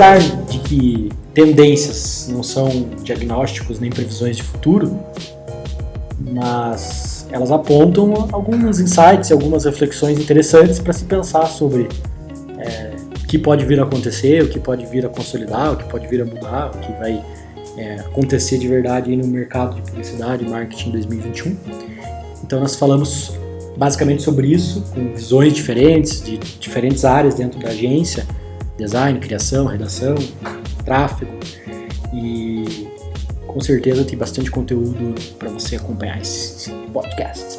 apesar de que tendências não são diagnósticos nem previsões de futuro, mas elas apontam alguns insights e algumas reflexões interessantes para se pensar sobre o que pode vir a acontecer, o que pode vir a consolidar, o que pode vir a mudar, o que vai acontecer de verdade aí no mercado de publicidade e marketing em 2021. Então nós falamos basicamente sobre isso, com visões diferentes, de diferentes áreas dentro da agência, design, criação, redação, tráfego, e com certeza tem bastante conteúdo para você acompanhar esse podcast.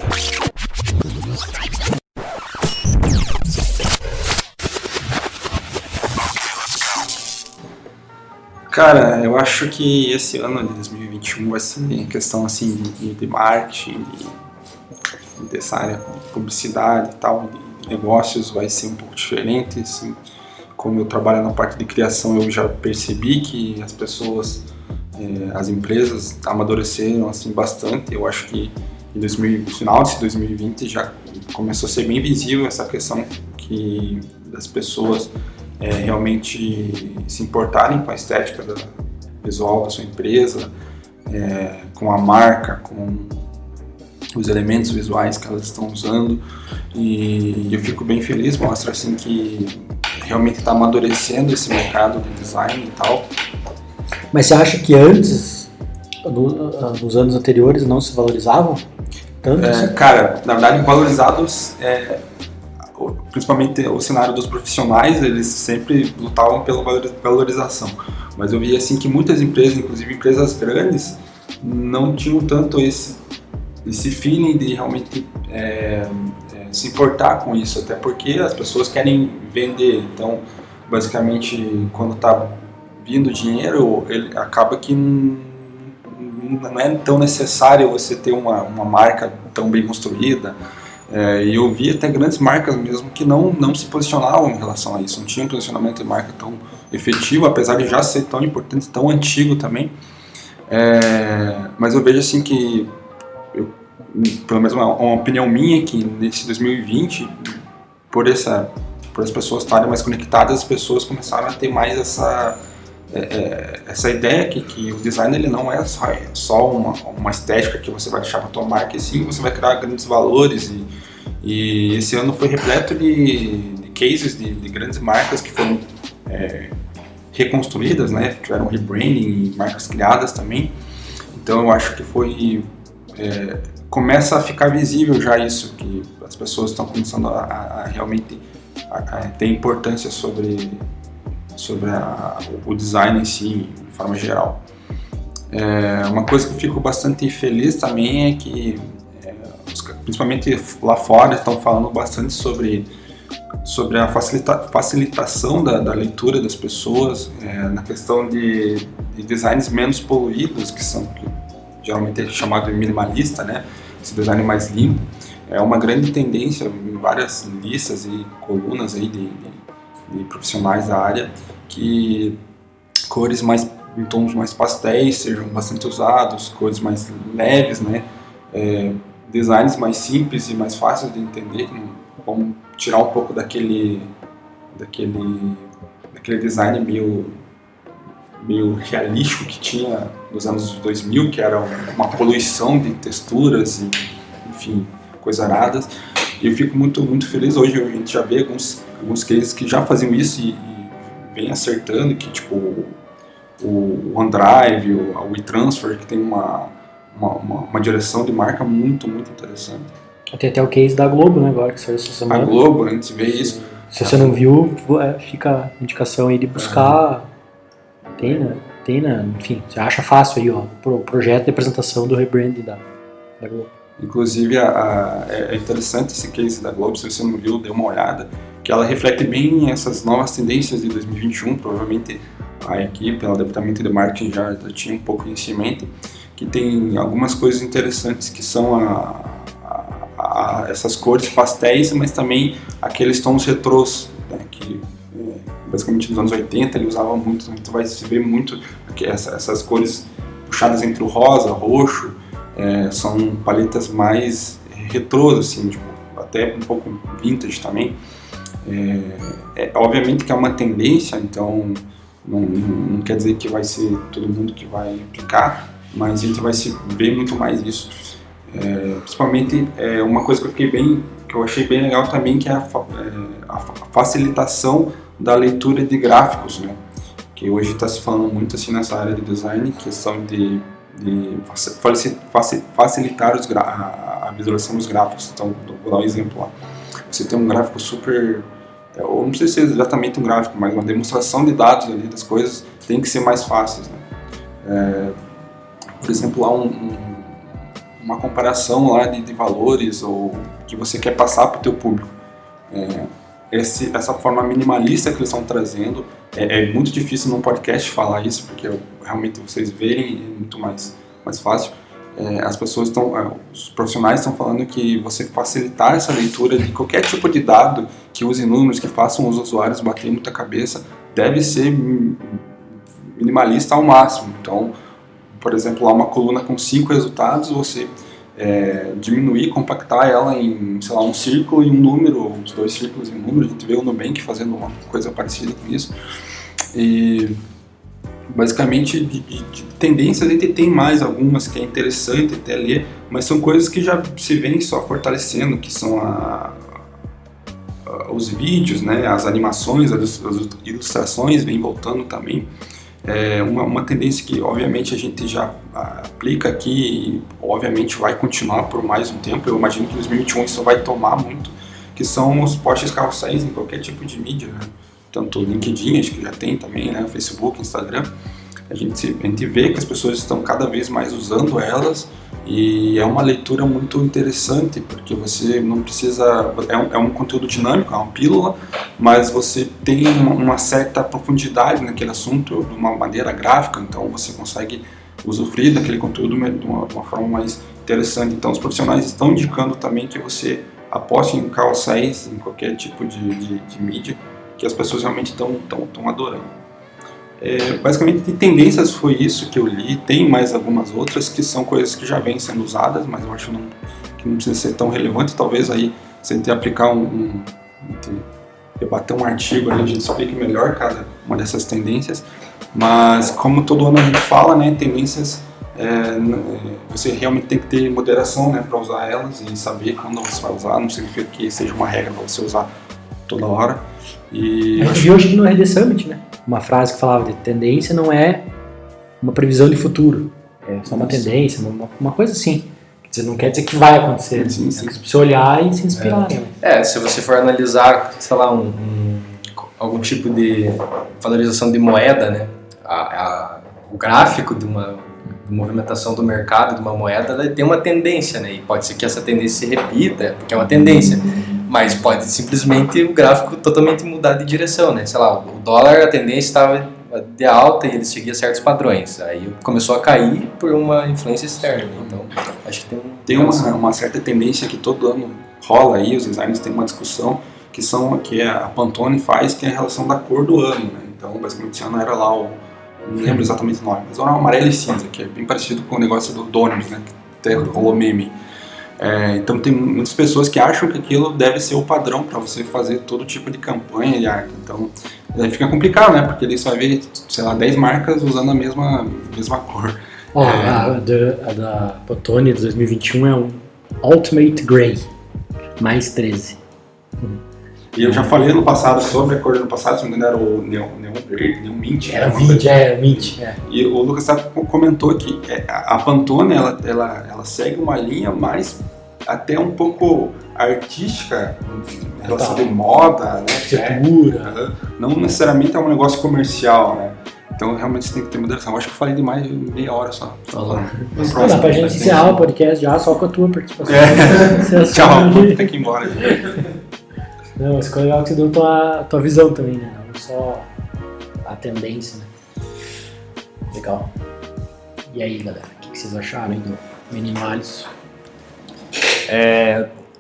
Cara, eu acho que esse ano de 2021 vai ser em questão assim de marketing, dessa área de publicidade e tal, de negócios, vai ser um pouco diferente. Assim, como eu trabalho na parte de criação, eu já percebi que as pessoas, as empresas amadureceram assim, bastante. Eu acho que no final de 2020 já começou a ser bem visível essa questão que das pessoas realmente se importarem com a estética visual da sua empresa, com a marca, com os elementos visuais que elas estão usando, e eu fico bem feliz, mostra assim que realmente está amadurecendo esse mercado de design e tal. Mas você acha que antes, nos anos anteriores, não se valorizavam tanto? Cara, na verdade, valorizados, principalmente o cenário dos profissionais, eles sempre lutavam pela valorização. Mas eu vi assim que muitas empresas, inclusive empresas grandes, não tinham tanto esse feeling de realmente se importar com isso, até porque as pessoas querem vender. Então, basicamente, quando está vindo dinheiro, ele acaba que não é tão necessário você ter uma marca tão bem construída. E eu vi até grandes marcas mesmo que não se posicionavam em relação a isso, não tinham um posicionamento de marca tão efetivo, apesar de já ser tão importante, tão antigo também. Mas eu vejo assim que, pelo menos uma opinião minha, que nesse 2020, por as pessoas estarem mais conectadas, as pessoas começaram a ter mais essa ideia que o design ele não é só uma estética que você vai deixar para a tua marca, e sim você vai criar grandes valores, e esse ano foi repleto de cases de grandes marcas que foram reconstruídas, né? Tiveram rebranding, marcas criadas também. Então eu acho que começa a ficar visível já isso, que as pessoas estão começando a realmente ter importância sobre o design em si, de forma geral. Uma coisa que eu fico bastante feliz também é que, principalmente lá fora, estão falando bastante sobre a facilitação da leitura das pessoas, na questão de designs menos poluídos, que geralmente é chamado de minimalista, né? Esse design mais limpo. É uma grande tendência em várias listas e colunas aí de profissionais da área, que cores em tons mais pastéis sejam bastante usados, cores mais leves, né? Designs mais simples e mais fáceis de entender, que vão tirar um pouco daquele design meio realístico que tinha nos anos 2000, que era uma poluição de texturas e, enfim, coisas aradas. E eu fico muito, muito feliz. Hoje a gente já vê alguns cases que já faziam isso e vem acertando, que tipo o OneDrive, o WeTransfer, que tem uma direção de marca muito, muito interessante. Tem até o case da Globo, né, agora que saiu essa semana. A Globo, a gente vê isso. Se você não viu, fica a indicação aí de buscar. Tem, né? Enfim, você acha fácil aí, ó, o projeto de apresentação do rebrand da Globo. Inclusive, é interessante esse case da Globo, se você não viu, dê uma olhada, que ela reflete bem essas novas tendências de 2021, provavelmente a equipe, o departamento de marketing já tinha um pouco isso em mente, que tem algumas coisas interessantes que são essas cores pastéis, mas também aqueles tons retrôs, né, que basicamente nos anos 80 ele usava muito, então vai se ver muito essas cores puxadas entre o rosa, roxo, são paletas mais retrôs, assim, tipo, até um pouco vintage também. Obviamente que é uma tendência, então Não quer dizer que vai ser todo mundo que vai aplicar, mas a gente vai ver muito mais isso. Principalmente uma coisa que eu achei bem legal também, que é a facilitação da leitura de gráficos, né? Que hoje está se falando muito assim nessa área de design, questão de facilitar a visualização dos gráficos. Então, vou dar um exemplo lá. Você tem um gráfico super, ou não sei se é exatamente um gráfico, mas uma demonstração de dados ali das coisas tem que ser mais fáceis, né? Por exemplo, lá uma comparação lá de valores ou que você quer passar para o teu público. Essa forma minimalista que eles estão trazendo, é muito difícil num podcast falar isso, porque realmente vocês verem é muito mais fácil. As pessoas os profissionais estão falando que você facilitar essa leitura de qualquer tipo de dado que use números, que façam os usuários bater muita cabeça, deve ser minimalista ao máximo. Então, por exemplo, lá uma coluna com 5 resultados, você diminuir, compactar ela em, sei lá, um círculo e um número, ou os 2 círculos e um número. A gente vê o Nubank fazendo uma coisa parecida com isso. E basicamente de tendências a gente tem mais algumas que é interessante até ler, mas são coisas que já se vêm só fortalecendo, que são os vídeos, né, as animações, as ilustrações vêm voltando também. Uma tendência que obviamente a gente já aplica aqui e obviamente vai continuar por mais um tempo. Eu imagino que em 2021 isso vai tomar muito, que são os posts carrosséis em qualquer tipo de mídia, né? Tanto o LinkedIn, acho que já tem também, né? Facebook, Instagram. A gente vê que as pessoas estão cada vez mais usando elas, e é uma leitura muito interessante, porque você não precisa... É um conteúdo dinâmico, é uma pílula, mas você tem uma certa profundidade naquele assunto de uma maneira gráfica, então você consegue usufruir daquele conteúdo de uma forma mais interessante. Então os profissionais estão indicando também que você aposte em carrosséis, em qualquer tipo de mídia, que as pessoas realmente estão adorando. Basicamente, de tendências foi isso que eu li. Tem mais algumas outras que são coisas que já vêm sendo usadas, mas eu acho que não precisa ser tão relevante. Talvez aí, se a gente aplicar debater um artigo, a gente explique melhor cada uma dessas tendências. Mas como todo ano a gente fala, né, tendências, você realmente tem que ter moderação, né, para usar elas e saber quando você vai usar. Não significa que seja uma regra para você usar toda hora. E a gente viu hoje no RD Summit, né? Uma frase que falava de tendência não é uma previsão de futuro, é só uma tendência, uma coisa assim. Quer dizer, não quer dizer que vai acontecer, sim. Você precisa olhar e se inspirar. Né? Se você for analisar, sei lá, algum tipo de valorização de moeda, né? O gráfico de movimentação do mercado de uma moeda, ela tem uma tendência, né? E pode ser que essa tendência se repita, porque é uma tendência. Mas pode simplesmente o gráfico totalmente mudar de direção, né? Sei lá, o dólar, a tendência estava de alta e ele seguia certos padrões. Aí começou a cair por uma influência externa. Então, acho que tem uma certa tendência que todo ano rola aí, os designers têm uma discussão que a Pantone faz, que é a relação da cor do ano, né? Então, basicamente, esse ano era lá não lembro exatamente o nome, mas era um amarelo e cinza, que é bem parecido com o negócio do ônibus, né? Que até rolou meme. Então tem muitas pessoas que acham que aquilo deve ser o padrão para você fazer todo tipo de campanha de arte. Então fica complicado, né? Porque daí você vai ver, sei lá, 10 marcas usando a mesma cor. A da Pantone de 2021 é um Ultimate Grey, mais 13. E eu já falei no passado sobre a cor do ano passado, se não me engano era o Neon Verde, Neon Mint. Era o Mint. E o Lucas comentou que a Pantone, ela segue uma linha mais até um pouco artística, em relação de moda, né? Arquitetura. Não necessariamente é um negócio comercial, né? Então realmente você tem que ter moderação. Eu acho que eu falei demais de meia hora só. Dá pra gente encerrar o podcast já só com a tua participação. Tchau, vou ter que ir embora. Não, mas ficou legal que você deu a tua visão também, né? Não só a tendência, né? Legal. E aí, galera, o que vocês acharam do Minimalism?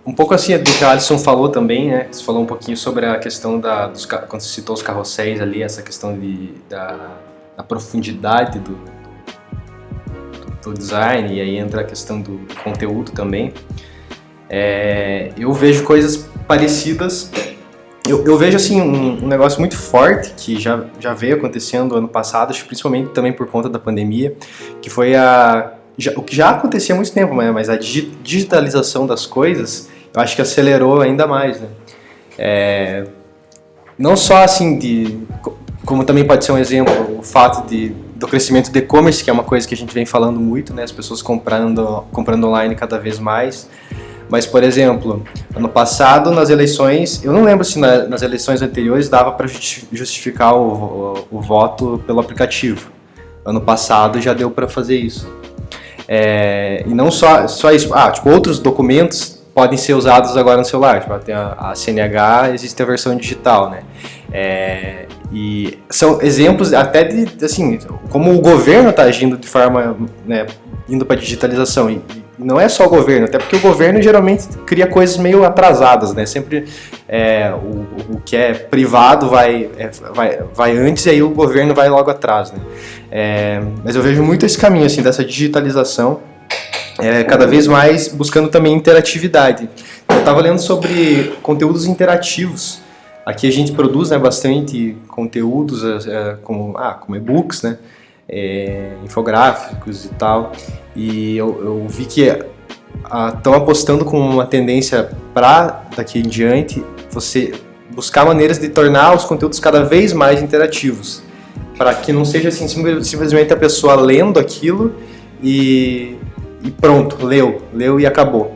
Um pouco assim do que a Alisson falou também, né? Você falou um pouquinho sobre a questão quando você citou os carrosséis ali, essa questão da profundidade do design, e aí entra a questão do conteúdo também. Eu vejo coisas parecidas Eu vejo assim um negócio muito forte que já veio acontecendo ano passado, acho que principalmente também por conta da pandemia, que foi o que já acontecia há muito tempo, mas a digitalização das coisas, eu acho que acelerou ainda mais, né? Não só assim como também pode ser um exemplo, o fato do crescimento do e-commerce, que é uma coisa que a gente vem falando muito, né? As pessoas comprando online cada vez mais. Mas, por exemplo, ano passado, nas eleições, eu não lembro se nas eleições anteriores dava para justificar o voto pelo aplicativo. Ano passado já deu para fazer isso. E não só isso, tipo, outros documentos podem ser usados agora no celular. Tipo, tem a CNH, existe a versão digital, né? E são exemplos até de, assim, como o governo está agindo de forma, né, indo para a digitalização. E não é só o governo, até porque o governo geralmente cria coisas meio atrasadas, né? Sempre o que é privado vai antes e aí o governo vai logo atrás, né? Mas eu vejo muito esse caminho assim, dessa digitalização, cada vez mais buscando também interatividade. Eu estava lendo sobre conteúdos interativos. Aqui a gente produz, né, bastante conteúdos como e-books, né? Infográficos e tal, e eu vi que estão apostando com uma tendência para daqui em diante você buscar maneiras de tornar os conteúdos cada vez mais interativos, para que não seja assim simplesmente a pessoa lendo aquilo e pronto, leu e acabou.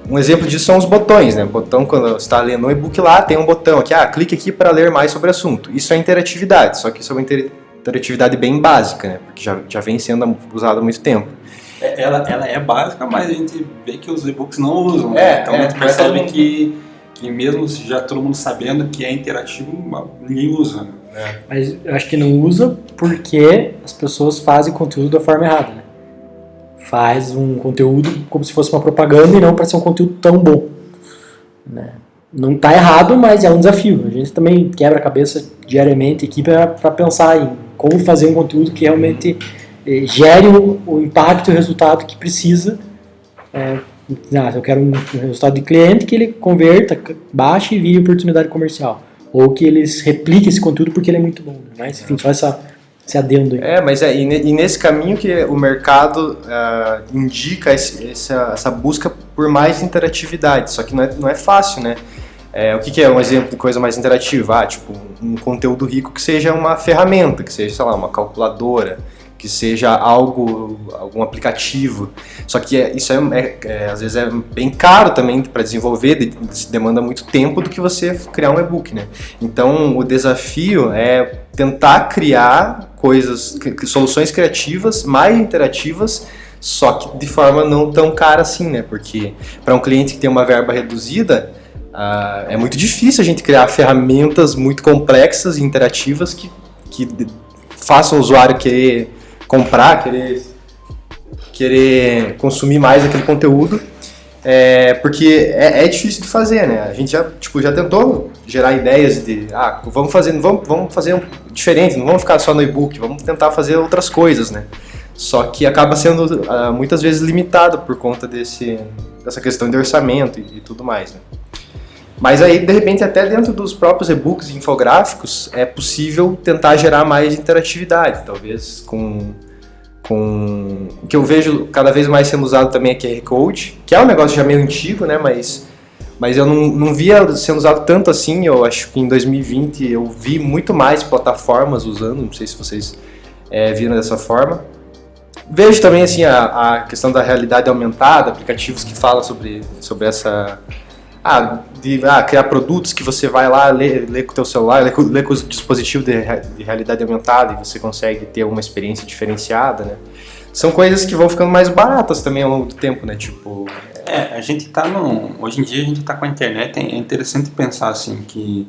Um exemplo disso são os botões, né? O botão, quando você está lendo um e-book lá, tem um botão aqui, clique aqui para ler mais sobre o assunto. Isso é interatividade, só que isso é uma interatividade bem básica, né? Porque já vem sendo usada há muito tempo. Ela é básica, mas a gente vê que os e-books não usam, né? Então a gente percebe que mesmo já todo mundo sabendo que é interativo, ninguém usa, né? Mas eu acho que não usa porque as pessoas fazem conteúdo da forma errada, né? Faz um conteúdo como se fosse uma propaganda e não para ser um conteúdo tão bom, né? Não está errado, mas é um desafio. A gente também quebra a cabeça diariamente, equipe, para pensar em como fazer um conteúdo que realmente gere o impacto e o resultado que precisa. Eu quero um resultado de cliente que ele converta, baixe e vire oportunidade comercial. Ou que eles repliquem esse conteúdo porque ele é muito bom. Mas, enfim, só esse adendo aí. Mas e nesse caminho que o mercado indica essa busca por mais interatividade, só que não é fácil, né? O que é um exemplo de coisa mais interativa? Tipo, um conteúdo rico que seja uma ferramenta, que seja, sei lá, uma calculadora, que seja algum aplicativo. Só que isso às vezes é bem caro também para desenvolver, demanda muito tempo do que você criar um e-book, né? Então, o desafio é tentar criar soluções criativas, mais interativas, só que de forma não tão cara assim, né? Porque para um cliente que tem uma verba reduzida, é muito difícil a gente criar ferramentas muito complexas e interativas que façam o usuário querer comprar, querer consumir mais aquele conteúdo, porque é difícil de fazer, né? A gente já tentou gerar ideias de vamos fazer diferente, não vamos ficar só no e-book, vamos tentar fazer outras coisas, né? Só que acaba sendo muitas vezes limitado por conta dessa questão de orçamento e tudo mais, né? Mas aí, de repente, até dentro dos próprios e-books e infográficos, é possível tentar gerar mais interatividade, talvez com o que eu vejo cada vez mais sendo usado também é QR Code, que é um negócio já meio antigo, né, mas eu não via sendo usado tanto assim. Eu acho que em 2020 eu vi muito mais plataformas usando, não sei se vocês viram dessa forma. Vejo também assim, a questão da realidade aumentada, aplicativos que falam sobre essa... criar produtos que você vai lá, ler com o teu celular, ler com o dispositivo de realidade aumentada e você consegue ter uma experiência diferenciada, né? São coisas que vão ficando mais baratas também ao longo do tempo, né? Tipo... a gente hoje em dia a gente tá com a internet, é interessante pensar assim que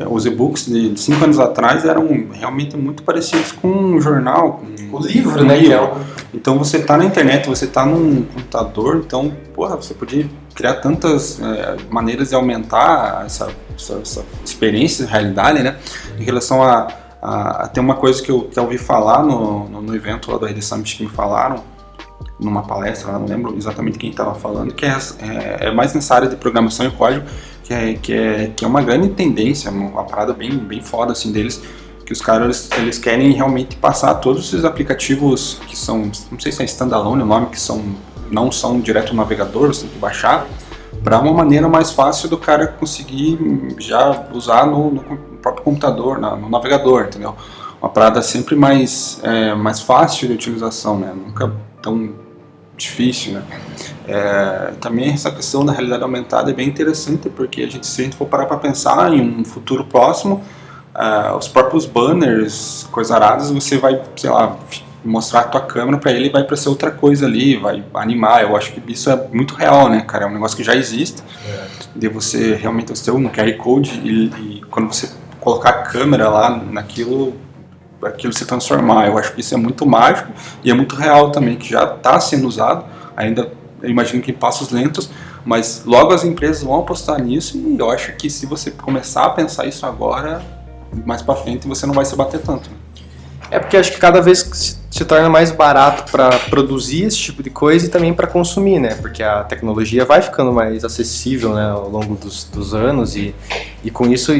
os e-books de 5 anos atrás eram realmente muito parecidos com um jornal, com o livro, né? Então você tá na internet, você tá num computador, então, você podia criar tantas maneiras de aumentar essa experiência, realidade, né? Em relação a ter uma coisa que eu ouvi falar no evento lá do RD Summit, que me falaram, numa palestra, não lembro exatamente quem estava falando, que é mais nessa área de programação e código, que é uma grande tendência, uma parada bem foda assim deles, que os caras eles querem realmente passar todos esses aplicativos que são, não sei se é standalone o nome, que não são direto no navegador, você tem que baixar, para uma maneira mais fácil do cara conseguir já usar no próprio computador, no navegador, entendeu? Uma parada sempre mais fácil de utilização, né? Nunca tão difícil, né? Também essa questão da realidade aumentada é bem interessante, porque se a gente for parar para pensar em um futuro próximo, os próprios banners, coisas aradas, você vai, sei lá, mostrar a tua câmera para ele, vai para ser outra coisa ali, vai animar. Eu acho que isso é muito real, né, cara? É um negócio que já existe, de você realmente ter um QR Code e quando você colocar a câmera lá naquilo, aquilo se transformar. Eu acho que isso é muito mágico e é muito real também, que já está sendo usado, ainda eu imagino que em passos lentos, mas logo as empresas vão apostar nisso, e eu acho que se você começar a pensar isso agora, mais para frente você não vai se bater tanto. Porque acho que cada vez se torna mais barato para produzir esse tipo de coisa e também para consumir, né? Porque a tecnologia vai ficando mais acessível, né, ao longo dos anos e com isso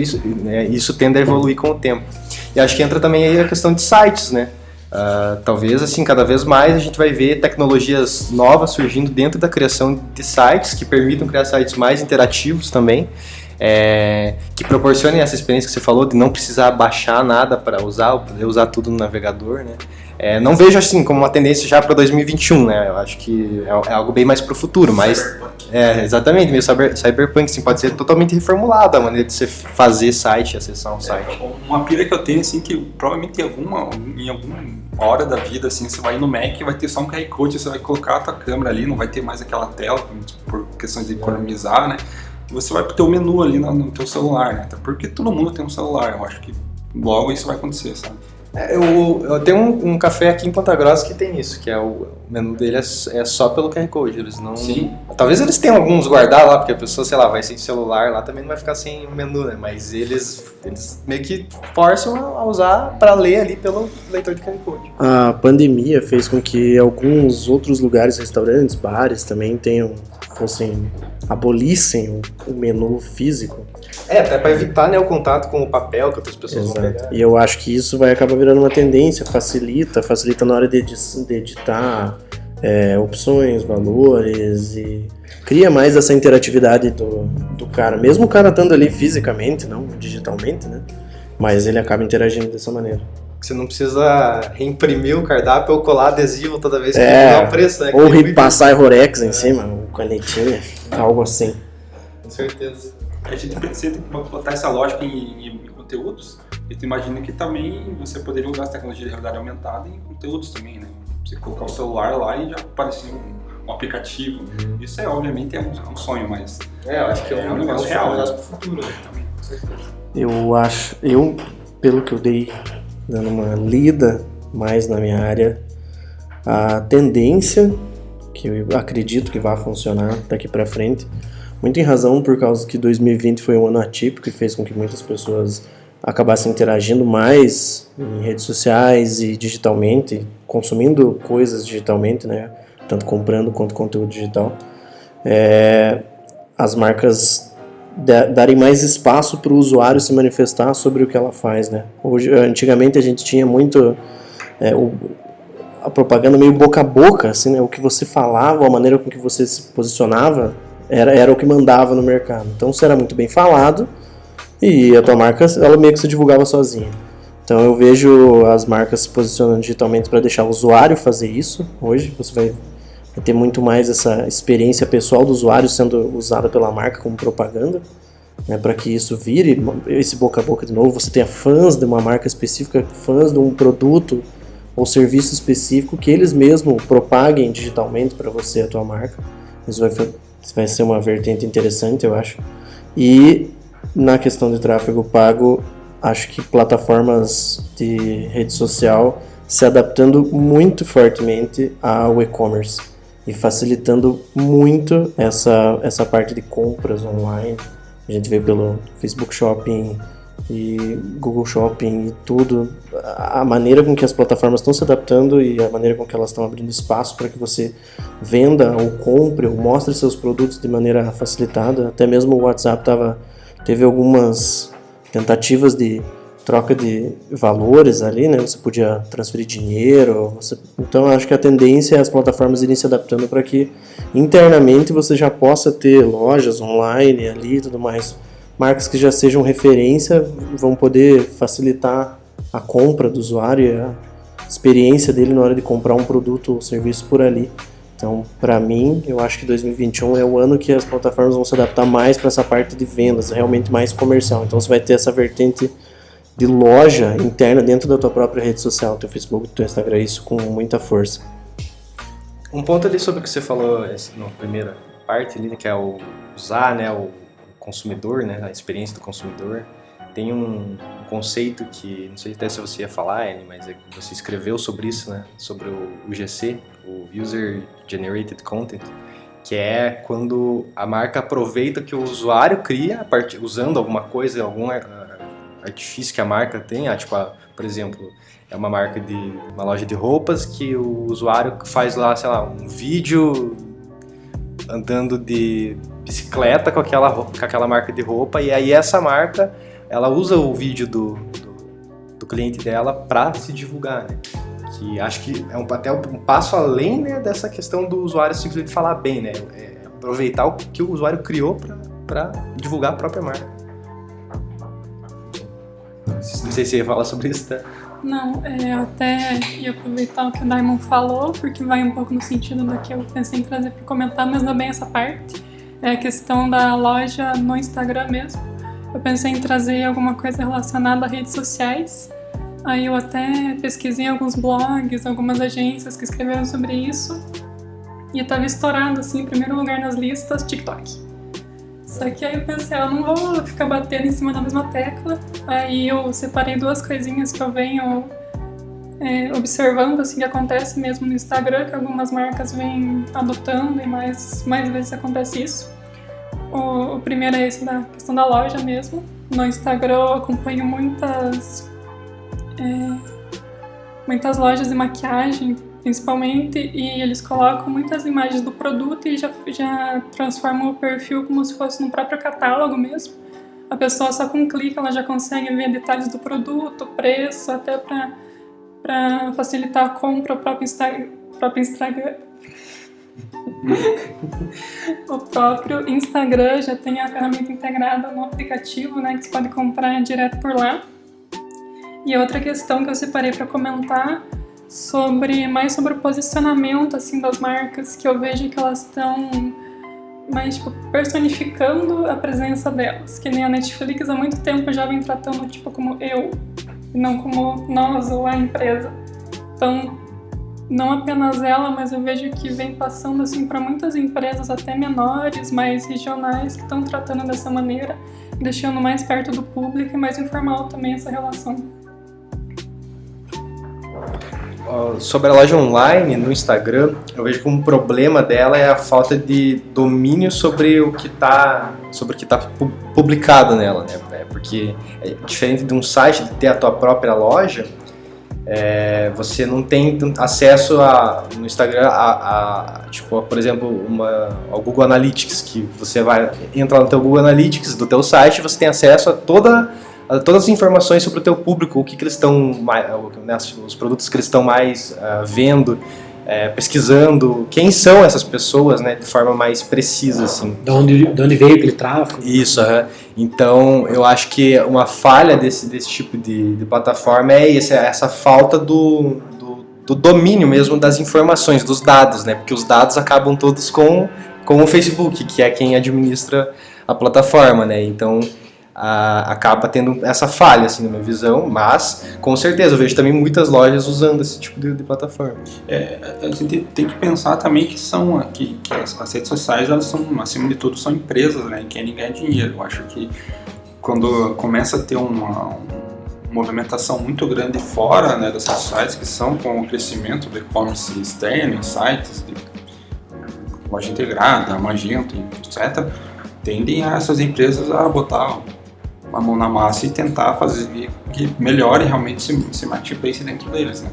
tende a evoluir com o tempo. E acho que entra também aí a questão de sites, né? Talvez assim, cada vez mais a gente vai ver tecnologias novas surgindo dentro da criação de sites que permitam criar sites mais interativos também, que proporcionem essa experiência que você falou de não precisar baixar nada para poder usar tudo no navegador, né? Não vejo assim como uma tendência já para 2021, né? Eu acho que é algo bem mais para o futuro, mas exatamente, meio cyberpunk, assim, pode ser totalmente reformulada a maneira de você fazer site, acessar um site. Uma pira que eu tenho, assim, que provavelmente em alguma hora da vida, assim, você vai no Mac e vai ter só um QR Code, você vai colocar a tua câmera ali, não vai ter mais aquela tela, por questões de economizar, né? Você vai pro teu menu ali no teu celular, né? Até porque todo mundo tem um celular, eu acho que logo isso vai acontecer, sabe? Eu tenho um café aqui em Ponta Grossa que tem isso, que o menu dele é só pelo QR Code, eles não... Sim. Talvez eles tenham alguns guardados lá, porque a pessoa, sei lá, vai sem celular lá, também não vai ficar sem o menu, né? Mas eles meio que forçam a usar para ler ali pelo leitor de QR Code. A pandemia fez com que alguns outros lugares, restaurantes, bares também abolissem o menu físico. Até para evitar, né, o contato com o papel que outras pessoas vão pegar. E eu acho que isso vai acabar virando uma tendência, facilita na hora de editar opções, valores, e cria mais essa interatividade do cara. Mesmo o cara estando ali fisicamente, não digitalmente, né? Mas ele acaba interagindo dessa maneira. Você não precisa reimprimir o cardápio ou colar adesivo toda vez que dá o preço, né? Ou passar Rorex em cima, canetinha, algo assim. Com certeza. A gente precisa botar essa lógica em conteúdos, e tu imagina que também você poderia usar as tecnologias de realidade aumentada em conteúdos também, né? Você colocar o celular lá e já aparecer um aplicativo. Isso obviamente é um sonho, mas eu acho que é um negócio real, para o futuro, né? Também, com certeza. Pelo que eu dei dando uma lida mais na minha área, a tendência que eu acredito que vai funcionar daqui para frente, muito em razão por causa que 2020 foi um ano atípico e fez com que muitas pessoas acabassem interagindo mais em redes sociais e digitalmente, consumindo coisas digitalmente, né? Tanto comprando quanto conteúdo digital. As marcas darem mais espaço para o usuário se manifestar sobre o que ela faz, né? Antigamente a gente tinha muito a propaganda meio boca a boca, assim, né? O que você falava, a maneira com que você se posicionava era o que mandava no mercado. Então, você era muito bem falado e a tua marca, ela meio que se divulgava sozinha. Então, eu vejo as marcas se posicionando digitalmente para deixar o usuário fazer isso. Hoje, você vai ter muito mais essa experiência pessoal do usuário sendo usada pela marca como propaganda, né, para que isso vire esse boca a boca de novo. Você tenha fãs de uma marca específica, fãs de um produto ou serviço específico que eles mesmos propaguem digitalmente para você, a tua marca. Isso vai ser uma vertente interessante, eu acho. E na questão de tráfego pago, acho que plataformas de rede social se adaptando muito fortemente ao e-commerce e facilitando muito essa parte de compras online. A gente vê pelo Facebook Shopping e Google Shopping e tudo, a maneira com que as plataformas estão se adaptando e a maneira com que elas estão abrindo espaço para que você venda ou compre ou mostre seus produtos de maneira facilitada. Até mesmo o WhatsApp teve algumas tentativas de troca de valores ali, né? Você podia transferir dinheiro. Então, acho que a tendência é as plataformas irem se adaptando para que internamente você já possa ter lojas online ali e tudo mais. Marcas que já sejam referência vão poder facilitar a compra do usuário e a experiência dele na hora de comprar um produto ou serviço por ali. Então, para mim, eu acho que 2021 é o ano que as plataformas vão se adaptar mais para essa parte de vendas, realmente mais comercial. Então, você vai ter essa vertente de loja interna dentro da tua própria rede social, teu Facebook, teu Instagram, isso com muita força. Um ponto ali sobre o que você falou na primeira parte ali, que é o usar, né, o consumidor, né, a experiência do consumidor. Tem um conceito que, não sei até se você ia falar, Annie, mas você escreveu sobre isso, né, sobre o UGC, o User Generated Content, que é quando a marca aproveita que o usuário cria usando alguma coisa, algum artifício que a marca tem, por exemplo, é uma marca de uma loja de roupas que o usuário faz lá, sei lá, um vídeo andando de bicicleta com aquela marca de roupa, e aí essa marca, ela usa o vídeo do cliente dela para se divulgar, né? Que acho que é até um passo além, né, dessa questão do usuário simplesmente falar bem, né? É aproveitar o que o usuário criou para divulgar a própria marca. Não sei se você ia falar sobre isso, tá? Não, eu até ia aproveitar o que o Daimon falou, porque vai um pouco no sentido do que eu pensei em trazer para comentar, mas não é bem essa parte. É a questão da loja no Instagram mesmo. Eu pensei em trazer alguma coisa relacionada a redes sociais. Aí eu até pesquisei alguns blogs, algumas agências que escreveram sobre isso. E estava estourado, assim, em primeiro lugar nas listas, TikTok. Só que aí eu pensei, eu não vou ficar batendo em cima da mesma tecla. Aí eu separei duas coisinhas que eu venho observando, assim, que acontece mesmo no Instagram, que algumas marcas vêm adotando e mais vezes acontece isso. O primeiro é esse da questão da loja mesmo. No Instagram eu acompanho muitas lojas de maquiagem, principalmente, e eles colocam muitas imagens do produto e já transformam o perfil como se fosse no próprio catálogo mesmo. A pessoa só com um clique ela já consegue ver detalhes do produto, preço, até para facilitar a compra. O próprio Instagram o próprio Instagram já tem a ferramenta integrada no aplicativo, né, que você pode comprar direto por lá. E outra questão que eu separei para comentar mais sobre o posicionamento, assim, das marcas, que eu vejo que elas estão mais, personificando a presença delas. Que nem a Netflix há muito tempo já vem tratando, como eu, e não como nós ou a empresa. Então, não apenas ela, mas eu vejo que vem passando, assim, para muitas empresas até menores, mais regionais, que estão tratando dessa maneira, deixando mais perto do público e mais informal também essa relação. Sobre a loja online no Instagram, eu vejo que um problema dela é a falta de domínio sobre o que está publicado nela, né? Porque é diferente de um site, de ter a tua própria loja, você não tem acesso no Instagram por exemplo, ao Google Analytics, que você entra no teu Google Analytics do teu site, você tem acesso a todas as informações sobre o teu público, o que eles estão, né, os produtos que eles estão mais vendo, pesquisando, quem são essas pessoas, né, de forma mais precisa, assim. De onde veio aquele tráfego. Isso, Então, eu acho que uma falha desse tipo de plataforma é essa falta do domínio mesmo das informações, dos dados, né, porque os dados acabam todos com o Facebook, que é quem administra a plataforma, né, então acaba tendo essa falha, assim, na minha visão, mas com certeza eu vejo também muitas lojas usando esse tipo de plataforma. A gente tem que pensar também que as redes sociais, elas são, acima de tudo, são empresas, né, que querem ganhar dinheiro. Eu acho que quando começa a ter uma movimentação muito grande fora, né, das redes sociais, que são com o crescimento do e-commerce externo, sites de loja integrada, Magento, etc., tendem essas empresas a botar a mão na massa e tentar fazer que melhore realmente esse marketplace dentro deles, né?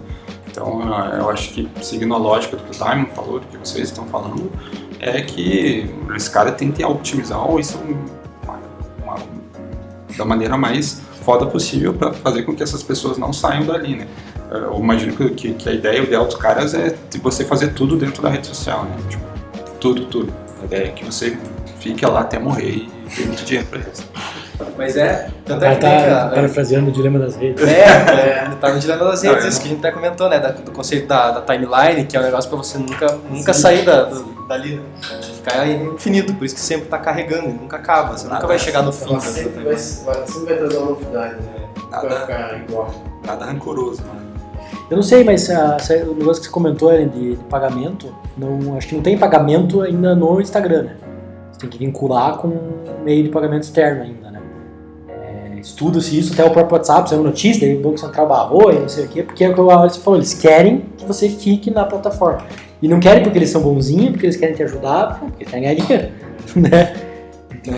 Então, eu acho que, seguindo a lógica do que o Daimon falou, do que vocês estão falando, é que esse cara tenta otimizar isso da maneira mais foda possível para fazer com que essas pessoas não saiam dali, né? Eu imagino que a ideia, o ideal dos caras é de você fazer tudo dentro da rede social, né? Tipo, tudo. A ideia é que você fique lá até morrer e dê muito dinheiro para eles. Mas tanto Ela que tá parafraseando o dilema das redes. tá no dilema das redes, isso que a gente até comentou, né, do conceito da timeline, que é um negócio pra você nunca sair dali, né? Ficar infinito, por isso que sempre tá carregando e nunca acaba, você nunca vai chegar no fim. Ela sempre vai trazer uma novidade, né? Nunca vai ficar igual. Nada rancoroso, né? Eu não sei, mas o negócio que você comentou de pagamento, acho que não tem pagamento ainda no Instagram, né? Você tem que vincular com um meio de pagamento externo ainda, né? Estuda-se isso, até o próprio WhatsApp, saiu notícia, daí o Banco Central barrou e não sei o quê, porque é o que você falou, eles querem que você fique na plataforma. E não querem porque eles são bonzinhos, porque eles querem te ajudar, porque eles querem ganhar dinheiro, né? Então,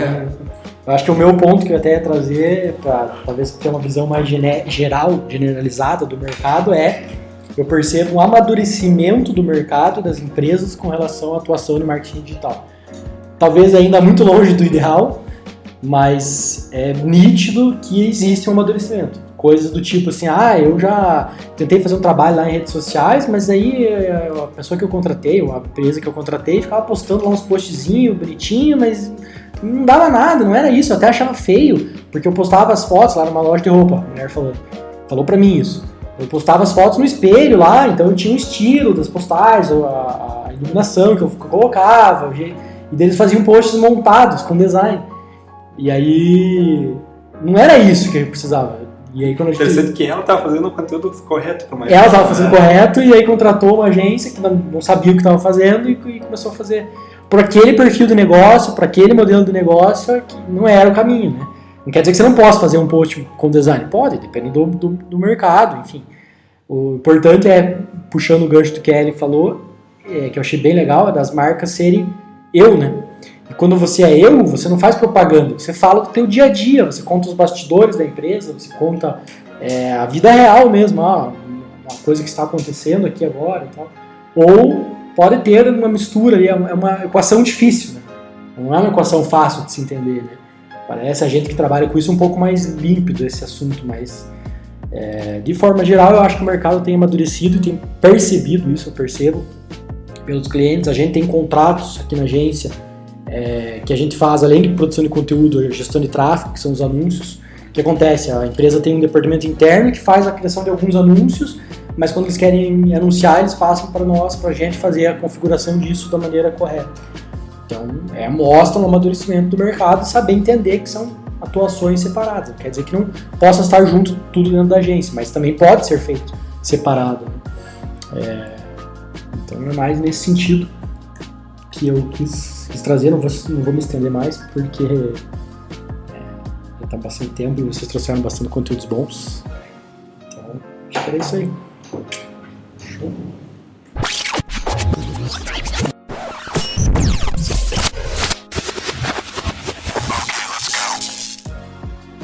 eu acho que o meu ponto que eu até ia trazer, para talvez ter uma visão mais generalizada do mercado, eu percebo um amadurecimento do mercado das empresas com relação à atuação no marketing digital. Talvez ainda muito longe do ideal, mas é nítido que existe um amadurecimento. Coisas do tipo assim, eu já tentei fazer um trabalho lá em redes sociais, mas aí a pessoa que eu contratei, ou a empresa que eu contratei, ficava postando lá uns postzinhos bonitinhos, mas não dava nada, não era isso, eu até achava feio, porque eu postava as fotos lá numa loja de roupa, a mulher falou pra mim isso. Eu postava as fotos no espelho lá, então eu tinha um estilo das postagens, a iluminação que eu colocava, e eles faziam posts montados com design. E aí, não era isso que eu precisava. E aí, quando a gente... Interessante que ela estava fazendo o conteúdo correto para uma agência. Ela estava fazendo correto e aí contratou uma agência que não sabia o que estava fazendo e começou a fazer por aquele perfil de negócio, para aquele modelo de negócio que não era o caminho, né? Não quer dizer que você não possa fazer um post com design. Pode, depende do mercado, enfim. O importante é, puxando o gancho do que a Ellie falou, que eu achei bem legal, é das marcas serem eu, né? E quando você é eu, você não faz propaganda, você fala do teu dia a dia, você conta os bastidores da empresa, você conta a vida real mesmo, uma coisa que está acontecendo aqui agora e tal. Ou pode ter uma mistura ali, é uma equação difícil, né? Não é uma equação fácil de se entender, né? Parece a gente que trabalha com isso um pouco mais límpido, esse assunto, mas de forma geral eu acho que o mercado tem amadurecido e tem percebido isso, eu percebo, pelos clientes. A gente tem contratos aqui na agência que a gente faz, além de produção de conteúdo, gestão de tráfego, que são os anúncios. O que acontece? A empresa tem um departamento interno que faz a criação de alguns anúncios, mas quando eles querem anunciar, eles passam para nós, para a gente fazer a configuração disso da maneira correta. Então, mostra um amadurecimento do mercado e saber entender que são atuações separadas. Não quer dizer que não possa estar junto tudo dentro da agência, mas também pode ser feito separado, né? Então, é mais nesse sentido que eu quis trazer. Não vou me estender mais, porque já está bastante tempo e vocês trouxeram bastante conteúdos bons. Então, acho que era isso aí. Show.